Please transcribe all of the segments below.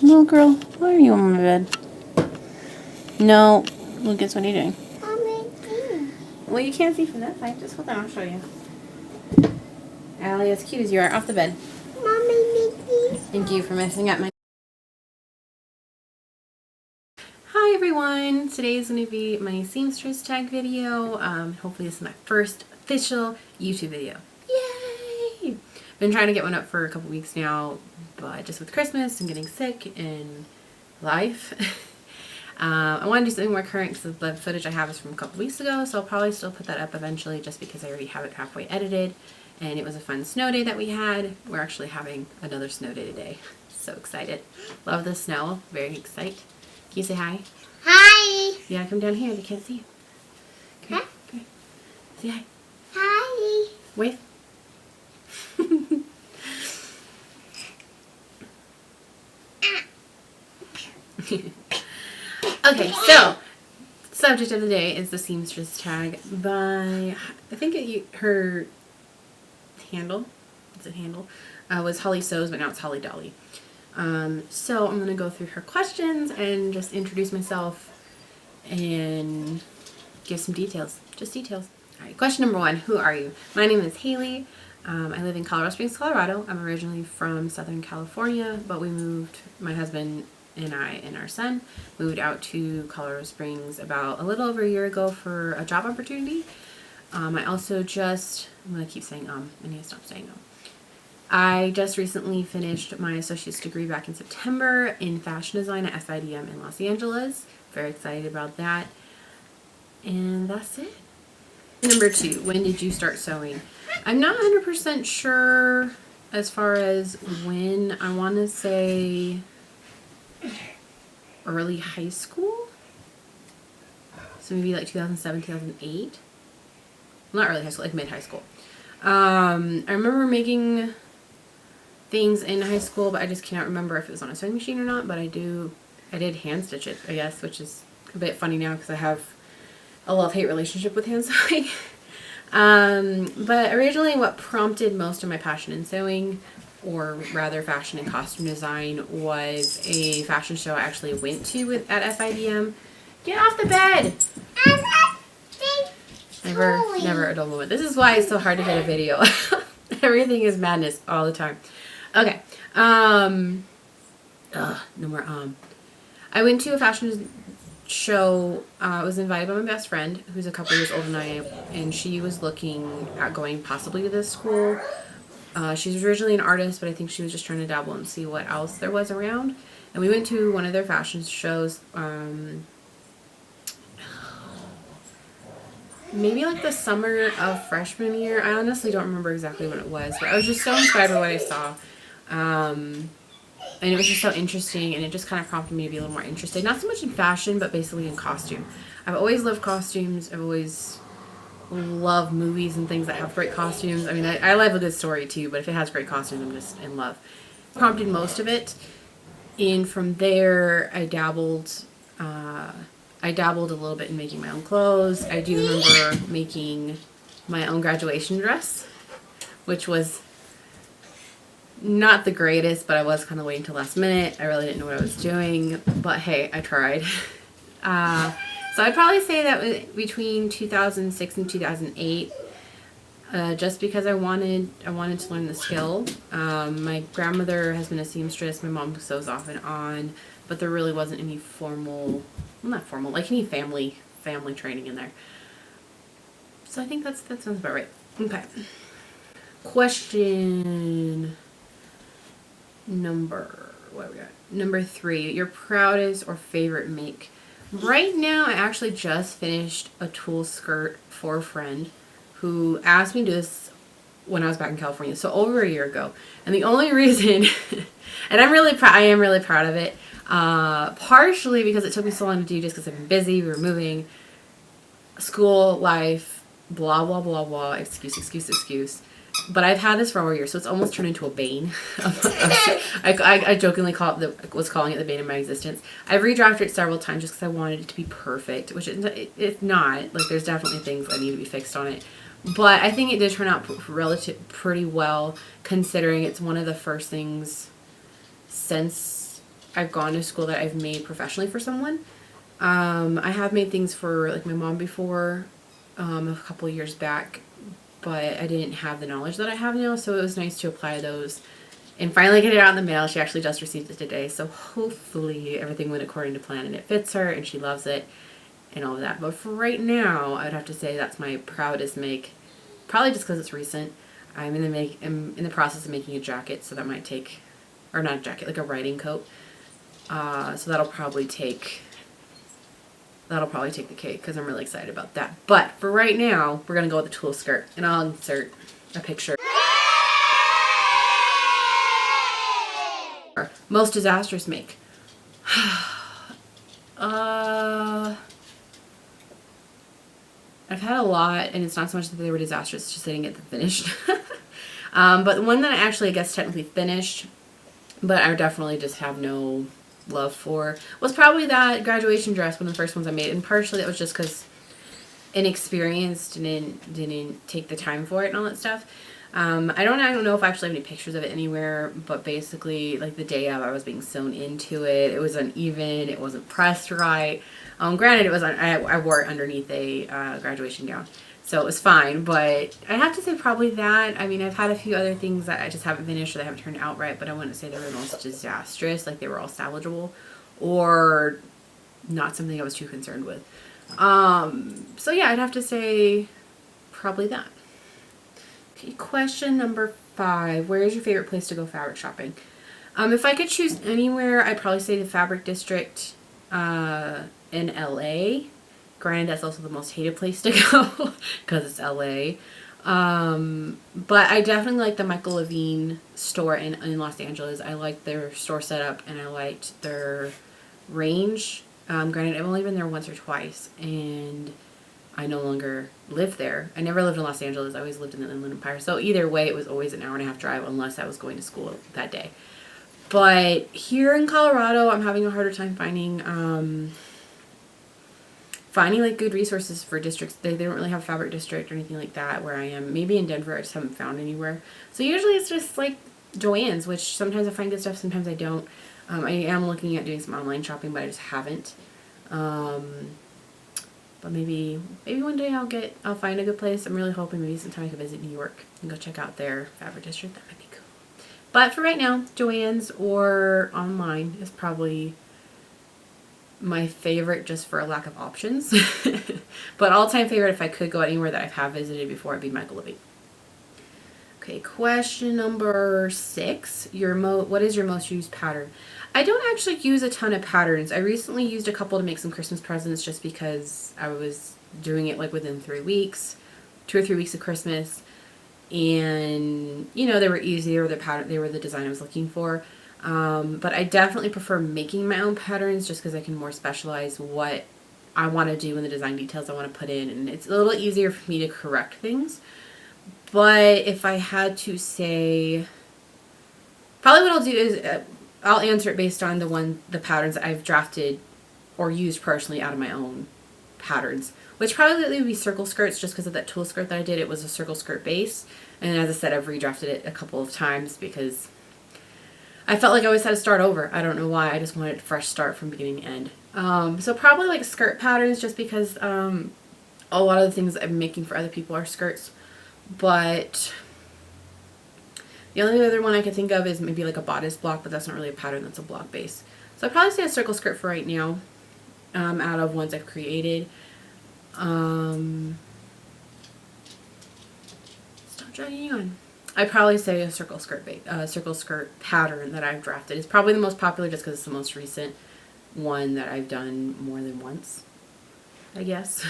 Little girl, why are you on my bed? No. Lucas, what are you doing? Well, you can't see from that side. Just hold on, I'll show you. Allie, as cute as you are, off the bed. Thank you for messing up my... Hi everyone! Today is going to be my seamstress tag video. Hopefully this is my first official YouTube video. Yay! Been trying to get one up for a couple weeks now, but just with Christmas and getting sick and life. I want to do something more current because the footage I have is from a couple weeks ago, so I'll probably still put that up eventually just because I already have it halfway edited. And it was a fun snow day that we had. We're actually having another snow day today. So excited. Love the snow. Very excited. Can you say hi? Hi. Yeah, come down here. They can't see you. Come here. Come here. Say hi. Hi. Wave. Okay, so subject of the day is the seamstress tag by, I think her handle, is it handle, was Holly Sews, but now it's Holly Dolly. So I'm going to go through her questions and just introduce myself and give some details, just details. All right, question number 1, who are you? My name is Haley. I live in Colorado Springs, Colorado. I'm originally from Southern California, but we moved, my husband and I and our son moved out to Colorado Springs about a little over a year ago for a job opportunity. I also just, I'm going to keep saying I need to stop saying I just recently finished my associate's degree back in September in fashion design at SIDM in Los Angeles. Very excited about that. And that's it. Number 2, when did you start sewing? I'm not 100% sure as far as when. I want to say early high school. So maybe like 2007, 2008. Not early high school, like mid high school. I remember making things in high school, but I just cannot remember if it was on a sewing machine or not, but I did hand stitch it, I guess, which is a bit funny now because I have a love-hate relationship with hand sewing. But originally what prompted most of my passion in sewing, or rather fashion and costume design, was a fashion show I actually went to at SIDM. Get off the bed! Never a dull moment. This is why it's so hard to get a video. Everything is madness all the time. Okay. No more I went to a fashion show. I was invited by my best friend, who's a couple years older than I am, and she was looking at going possibly to this school. She's originally an artist, but I think she was just trying to dabble and see what else there was around. And we went to one of their fashion shows, maybe like the summer of freshman year. I honestly don't remember exactly when it was, but I was just so inspired by what I saw. And it was just so interesting, and it just kind of prompted me to be a little more interested. Not so much in fashion, but basically in costume. I've always loved costumes. I've always loved movies and things that have great costumes. I mean, I love a good story too, but if it has great costumes, I'm just in love. Prompted most of it. And from there, I dabbled a little bit in making my own clothes. I do remember making my own graduation dress, which was not the greatest, but I was kind of waiting till last minute. I really didn't know what I was doing, but hey, I tried. So I'd probably say that between 2006 and 2008, just because I wanted to learn the skill. My grandmother has been a seamstress. My mom sews off and on, but there really wasn't any formal, well, not formal, like any family training in there. So I think that sounds about right. Okay. Question number 3, your proudest or favorite make. Right now, I actually just finished a tulle skirt for a friend who asked me to do this when I was back in California, so over a year ago. And the only reason, and I am really proud of it, partially because it took me so long to do just because I've been busy, we were moving, school, life, blah, blah, blah, blah, excuse. But I've had this for over a year, so it's almost turned into a bane. I jokingly was calling it the bane of my existence. I've redrafted it several times just because I wanted it to be perfect, which it's not. Like, there's definitely things that need to be fixed on it. But I think it did turn out pretty well, considering it's one of the first things since I've gone to school that I've made professionally for someone. I have made things for like my mom before, a couple years back, but I didn't have the knowledge that I have now, so it was nice to apply those and finally get it out in the mail. She actually just received it today, so hopefully everything went according to plan and it fits her and she loves it and all of that. But for right now, I'd have to say that's my proudest make, probably just because it's recent. I'm in the process of making a jacket, so that might take, or not a jacket, like a riding coat. So that'll probably take the cake because I'm really excited about that. But for right now, we're gonna go with the tulle skirt, and I'll insert a picture. Most disastrous make. I've had a lot, and it's not so much that they were disastrous, it's just I didn't get them finished. But the one that I actually, I guess, technically finished, but I definitely just have no love for, was probably that graduation dress, one of the first ones I made. And partially it was just because inexperienced and didn't take the time for it and all that stuff. I don't know if I actually have any pictures of it anywhere, but basically, like, the day of, I was being sewn into it. It was uneven. It wasn't pressed right. Granted, it was I wore it underneath a graduation gown, so it was fine. But I have to say probably that. I mean, I've had a few other things that I just haven't finished or they haven't turned out right, but I wouldn't say they were the most disastrous. Like, they were all salvageable or not something I was too concerned with. So yeah, I'd have to say probably that. Okay, question number 5. Where is your favorite place to go fabric shopping? If I could choose anywhere, I'd probably say the Fabric District in LA. Granted, that's also the most hated place to go because it's LA. But I definitely like the Michael Levine store in Los Angeles. I liked their store setup and I liked their range. Granted, I've only been there once or twice, and I no longer live there. I never lived in Los Angeles. I always lived in the Inland Empire. So either way, it was always an hour and a half drive unless I was going to school that day. But here in Colorado, I'm having a harder time finding like good resources for districts. They don't really have a fabric district or anything like that where I am. Maybe in Denver, I just haven't found anywhere. So usually it's just like Joann's, which sometimes I find good stuff, sometimes I don't. I am looking at doing some online shopping, but I just haven't. But maybe one day I'll find a good place. I'm really hoping maybe sometime I can visit New York and go check out their fabric district. That might be cool. But for right now, Joann's or online is probably my favorite, just for a lack of options. But all-time favorite, if I could go anywhere that I have visited before, it'd be Michael Levine. Okay, question number 6. What is your most used pattern? I don't actually use a ton of patterns. I recently used a couple to make some Christmas presents just because I was doing it like within 3 weeks, 2 or 3 weeks of Christmas. And, you know, they were easy. They were the design I was looking for. But I definitely prefer making my own patterns just because I can more specialize what I want to do and the design details I want to put in. And it's a little easier for me to correct things. But if I had to say, probably what I'll do is I'll answer it based on the patterns that I've drafted or used personally out of my own patterns, which probably would be circle skirts just because of that tulle skirt that I did. It was a circle skirt base, and as I said, I've redrafted it a couple of times because I felt like I always had to start over. I don't know why. I just wanted a fresh start from beginning to end. So probably like skirt patterns, just because a lot of the things I'm making for other people are skirts. But the only other one I could think of is maybe like a bodice block, but that's not really a pattern, that's a block base. So I'd probably say a circle skirt for right now, out of ones I've created. Stop dragging on. I'd probably say a circle skirt pattern that I've drafted is probably the most popular just because it's the most recent one that I've done more than once, I guess.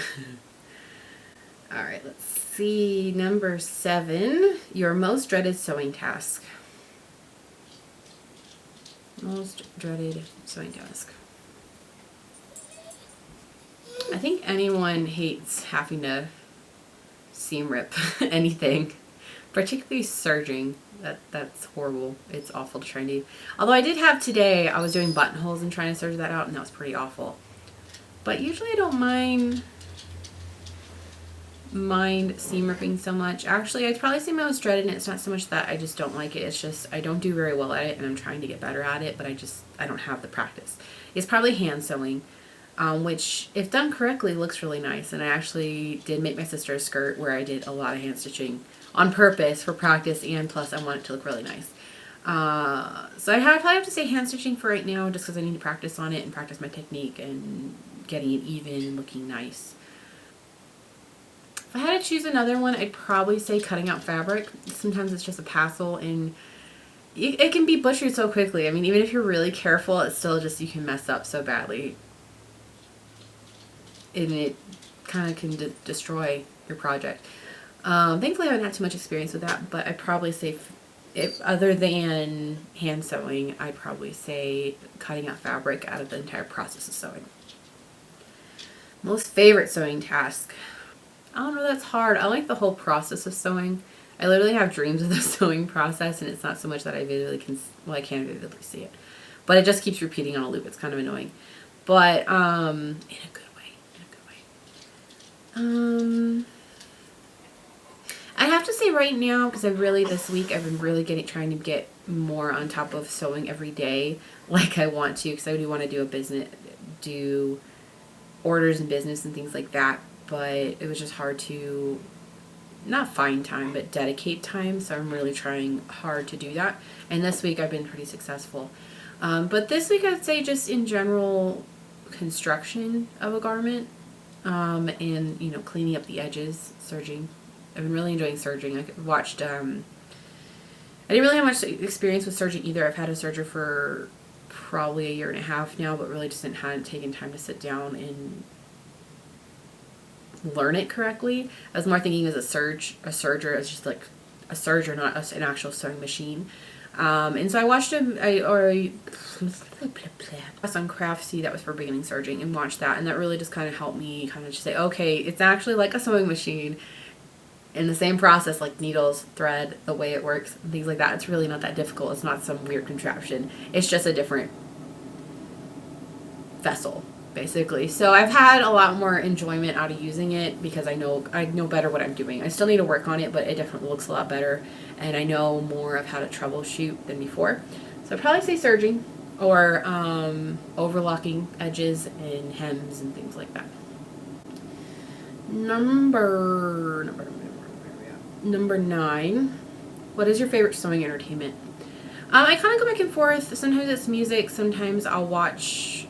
Alright, let's see. Number 7, your most dreaded sewing task. Most dreaded sewing task. I think anyone hates having to seam rip anything, particularly serging. That's horrible. It's awful to try and do. Although I did have today, I was doing buttonholes and trying to serge that out, and that was pretty awful. But usually I don't mind mind seam ripping so much. Actually, I'd probably say my most dreaded, and it's not so much that I just don't like it. It's just I don't do very well at it, and I'm trying to get better at it, but I don't have the practice. It's probably hand sewing, which, if done correctly, looks really nice. And I actually did make my sister a skirt where I did a lot of hand stitching on purpose for practice, and plus I want it to look really nice. So I probably have to say hand stitching for right now, just because I need to practice on it and practice my technique and getting it even and looking nice. If I had to choose another one, I'd probably say cutting out fabric. Sometimes it's just a hassle, and it can be butchered so quickly. I mean, even if you're really careful, it's still just, you can mess up so badly. And it kind of can destroy your project. Thankfully, I haven't had too much experience with that, but I'd probably say, if other than hand sewing, I'd probably say cutting out fabric out of the entire process of sewing. Most favorite sewing task. I don't know, that's hard. I like the whole process of sewing. I literally have dreams of the sewing process, and it's not so much that I I can vividly see it. But it just keeps repeating on a loop. It's kind of annoying. But, in a good way. I have to say right now, because this week I've been really trying to get more on top of sewing every day, like I want to, because I do want to do orders and business and things like that. But it was just hard to not find time, but dedicate time. So I'm really trying hard to do that. And this week I've been pretty successful. But this week I'd say just in general construction of a garment, and cleaning up the edges, serging. I've been really enjoying serging. I watched. I didn't really have much experience with serging either. I've had a serger for probably 1.5 years now, but really just hadn't taken time to sit down and learn it correctly. I was more thinking as a serger as just like a serger, not an actual sewing machine. And so I watched on Craftsy that was for beginning serging, and watched that, and that really just kind of helped me kind of just say, okay, it's actually like a sewing machine in the same process, like needles, thread, the way it works, and things like that. It's really not that difficult. It's not some weird contraption. It's just a different vessel, basically. So I've had a lot more enjoyment out of using it because I know better what I'm doing. I still need to work on it, but it definitely looks a lot better, and I know more of how to troubleshoot than before. So I'd probably say serging or overlocking edges and hems and things like that. Number 9. What is your favorite sewing entertainment? I kind of go back and forth. Sometimes it's music. Sometimes I'll watch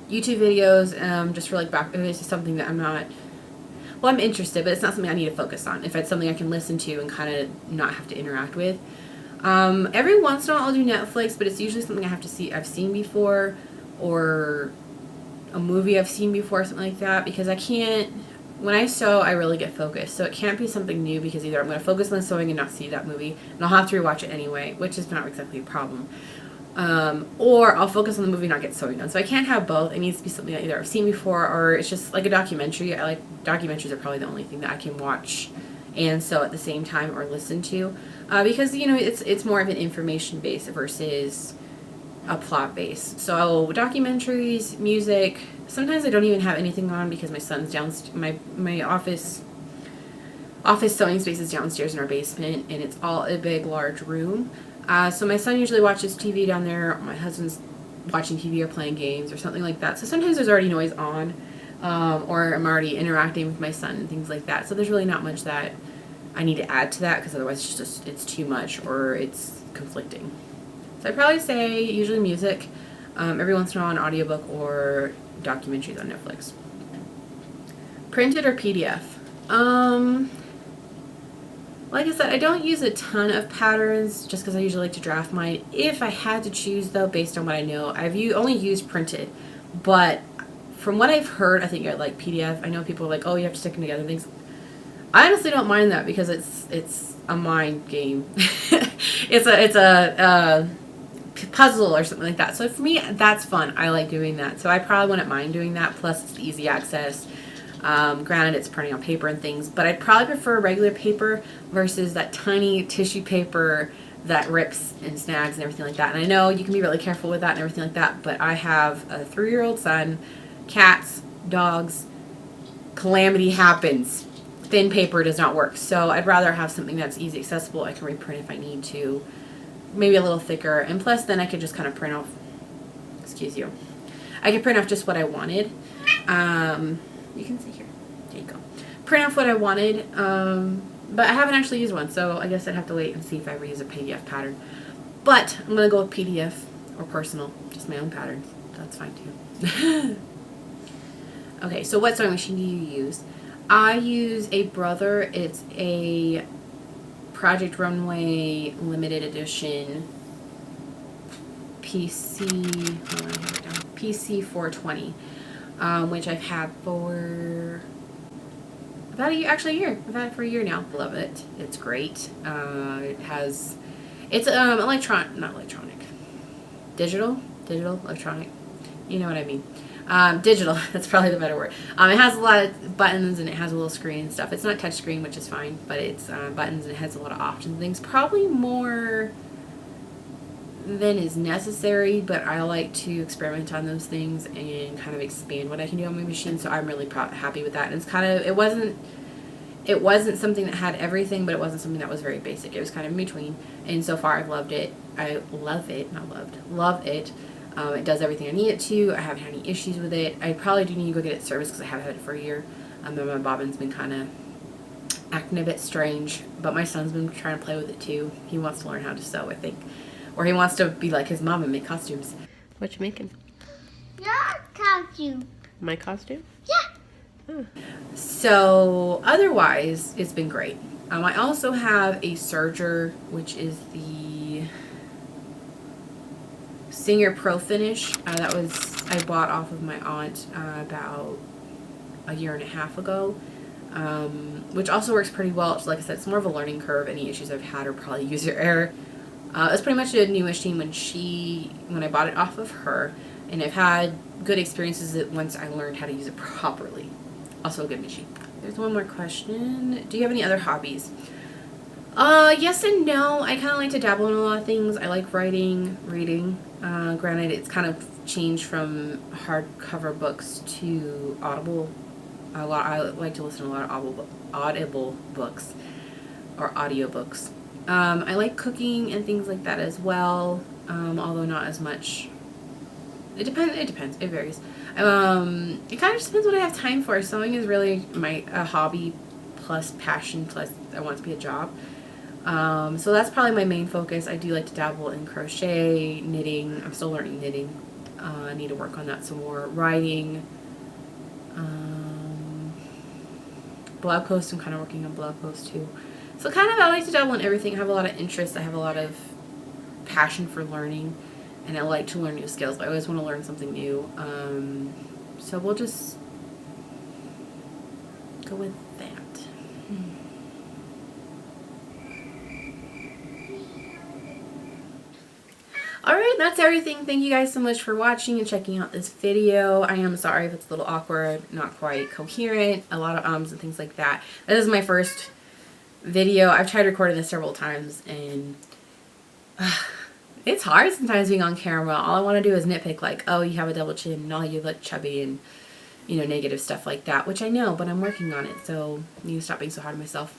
YouTube videos, just for like if it's just something that I'm interested, but it's not something I need to focus on. If it's something I can listen to and kind of not have to interact with. Every once in a while I'll do Netflix, but it's usually something I've seen before, or a movie I've seen before, something like that, because when I sew, I really get focused. So it can't be something new, because either I'm going to focus on the sewing and not see that movie, and I'll have to rewatch it anyway, which is not exactly a problem. Or I'll focus on the movie and not get sewing done. So I can't have both. It needs to be something that either I've seen before, or it's just like a documentary. Documentaries are probably the only thing that I can watch and sew at the same time, or listen to, because it's more of an information base versus a plot base. So documentaries, music. Sometimes I don't even have anything on because my son's downstairs. My office sewing space is downstairs in our basement, and it's all a big, large room. So my son usually watches TV down there. My husband's watching TV or playing games or something like that. So sometimes there's already noise on, or I'm already interacting with my son and things like that. So there's really not much that I need to add to that, because otherwise it's too much or it's conflicting. So I'd probably say usually music, every once in a while an audiobook or documentaries on Netflix. Printed or PDF? Like I said, I don't use a ton of patterns just because I usually like to draft mine. If I had to choose, though, based on what I know, I've only used printed. But from what I've heard, I think I like PDF. I know people are like, oh, you have to stick them together and things. I honestly don't mind that, because it's a mind game. it's a puzzle or something like that. So for me, that's fun. I like doing that. So I probably wouldn't mind doing that. Plus, it's easy access. Granted, it's printing on paper and things, but I'd probably prefer regular paper versus that tiny tissue paper that rips and snags and everything like that. And I know you can be really careful with that and everything like that, but I have a 3-year-old son, cats, dogs, calamity happens. thin paper does not work. So I'd rather have something that's easy accessible. I can reprint if I need to. Maybe a little thicker. And plus then I could just kind of print off, excuse you. I could print off just what I wanted. You can see here. There you go. Print off what I wanted. But I haven't actually used one. So I guess I'd have to wait and see if I ever use a PDF pattern. But I'm going to go with PDF or personal. Just my own patterns. That's fine too. Okay, so what sewing machine do you use? I use a Brother. It's a Project Runway limited edition PC 420, which I've had for about a year, actually a year. I've had it for a year now. Love it. It's great. It's digital, electronic. You know what I mean. Digital, that's probably the better word. It has a lot of buttons and it has a little screen and stuff. It's not touch screen, which is fine, but it's buttons and it has a lot of options and things. Probably more than is necessary, but I like to experiment on those things and kind of expand what I can do on my machine, so I'm really happy with that. And it's kind of, it wasn't something that had everything, but it wasn't something that was very basic. It was kind of in between, and so far I've loved it. I love it, love it. It does everything I need it to. I haven't had any issues with it. I probably do need to go get it serviced because I haven't had it for a year. But my bobbin's been kind of acting a bit strange, but my son's been trying to play with it too. He wants to learn how to sew, I think. Or he wants to be like his mom and make costumes. What you making? Your costume. My costume? Yeah. Oh. So, otherwise, it's been great. I also have a serger, which is the Singer Pro Finish. I bought off of my aunt about a year and a half ago, which also works pretty well. Like I said, it's more of a learning curve. Any issues I've had are probably user error. It's pretty much a new machine when I bought it off of her, and I've had good experiences once I learned how to use it properly. Also a good machine. There's one more question. Do you have any other hobbies? Yes and no. I kind of like to dabble in a lot of things. I like writing, reading. Granted, it's kind of changed from hardcover books to Audible. I like to listen to a lot of Audible books or audiobooks. I like cooking and things like that as well, although not as much. It depends. It varies. It kind of just depends what I have time for. Sewing is really a hobby plus passion plus I want it to be a job. So that's probably my main focus. I do like to dabble in crochet, knitting. I'm still learning knitting. I need to work on that some more. Writing. Blog posts. I'm kind of working on blog posts too. So kind of I like to dabble in everything. I have a lot of interest. I have a lot of passion for learning. And I like to learn new skills. I always want to learn something new. So we'll just go with that. Alright, that's everything. Thank you guys so much for watching and checking out this video. I am sorry if it's a little awkward, not quite coherent, a lot of ums and things like that. This is my first video. I've tried recording this several times and it's hard sometimes being on camera. All I want to do is nitpick like, oh, you have a double chin and all you look chubby and, you know, negative stuff like that, which I know, but I'm working on it, so I need to stop being so hard on myself.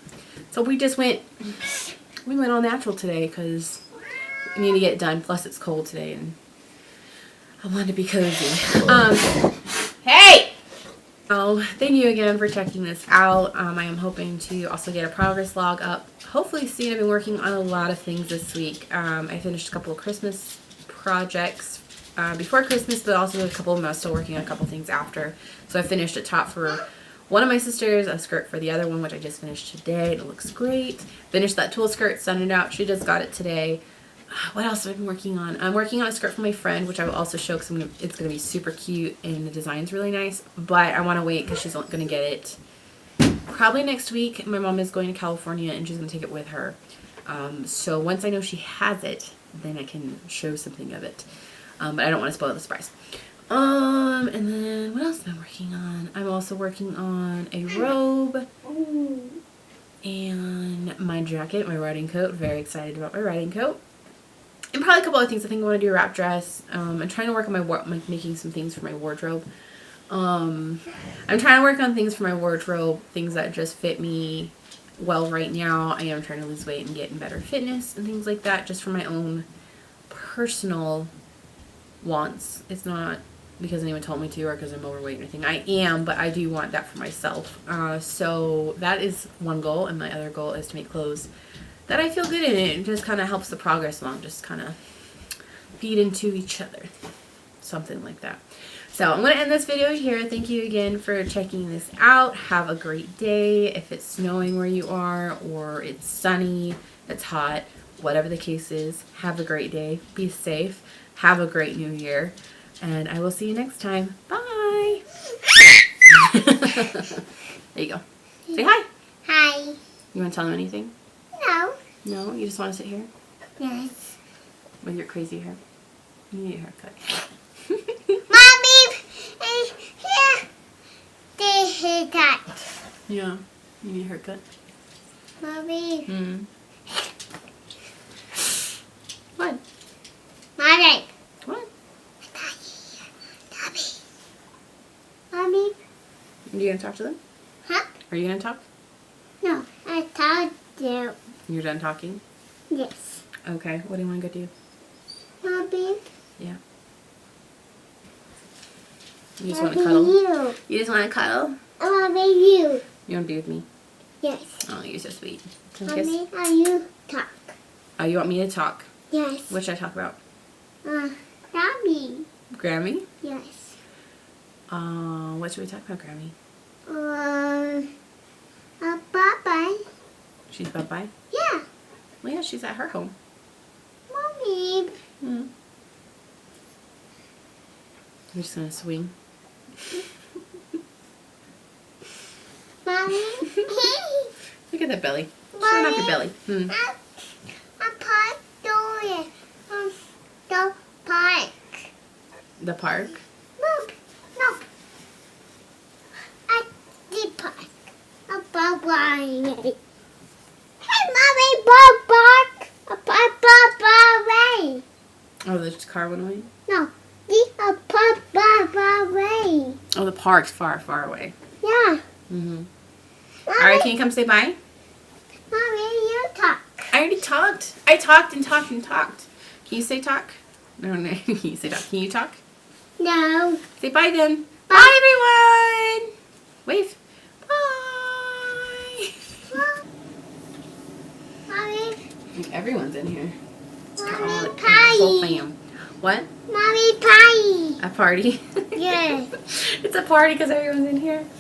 So we went all natural today because we need to get it done, plus it's cold today and I wanted to be cozy. Hey! Oh, thank you again for checking this out. I am hoping to also get a progress log up hopefully soon. I've been working on a lot of things this week. I finished a couple of Christmas projects before Christmas, but also a couple of them I was still working on a couple things after. So I finished a top for one of my sisters, a skirt for the other one, which I just finished today. It looks great. Finished that tulle skirt, sent it out. She just got it today. What else have I been working on? I'm working on a skirt for my friend, which I will also show because it's going to be super cute and the design's really nice. But I want to wait because she's going to get it probably next week. My mom is going to California and she's going to take it with her. So once I know she has it, then I can show something of it. But I don't want to spoil the surprise. And then what else am I working on? I'm also working on a robe and my jacket, my riding coat. Very excited about my riding coat. And probably a couple other things. I think I want to do a wrap dress. I'm trying to work on making some things for my wardrobe. I'm trying to work on things for my wardrobe, things that just fit me well right now. I am trying to lose weight and get in better fitness and things like that, just for my own personal wants. It's not because anyone told me to or because I'm overweight or anything. I am, but I do want that for myself. So that is one goal, and my other goal is to make clothes that I feel good in. It just kind of helps the progress along, just kind of feed into each other, something like that. So I'm going to end this video here. Thank you again for checking this out. Have a great day. If it's snowing where you are, or it's sunny, it's hot, whatever the case is, have a great day. Be safe. Have a great new year. And I will see you next time. Bye. There you go. Say hi. Hi. You want to tell them anything? No. No? You just want to sit here Yes. with your crazy hair? You need a haircut. Mommy, here. They hit that. Yeah. You need a haircut? Mommy. What? Mommy. What? Mommy. Are you going to talk to them? Huh? Are you going to talk? No, I told you. You're done talking? Yes. Okay. What do you want to go do? Mommy. Yeah. You just want to cuddle? You. You just want to cuddle? Mommy, you. You want to be with me? Yes. Oh, you're so sweet. Can I kiss? Mommy, are you talk? Oh, you want me to talk? Yes. What should I talk about? Mommy. Grammy? Yes. What should we talk about, Grammy? Bye-bye. She's bye-bye? Yeah. Well, yeah, she's at her home. Mommy. Mm. We're just going to swing. Mommy. Look at that belly. Showing off your belly. I'm park doing the park. The park? No. At the park. Bye-bye. Hey, Mommy, bye-bye. Bye-bye. Oh, the car went away? No. The bye-bye. Oh, the park's far, far away. Yeah. Mm-hmm. Mommy, All right, can you come say bye? Mommy, you talk. I already talked. I talked and talked and talked. Can you say talk? No. Can you say talk? Can you talk? No. Say bye then. Bye. Bye, everyone. Wave. Bye. Mommy. Everyone's in here. Mommy, The whole pie. fam. What? Mommy, pie. A party? Yes. It's a party because everyone's in here.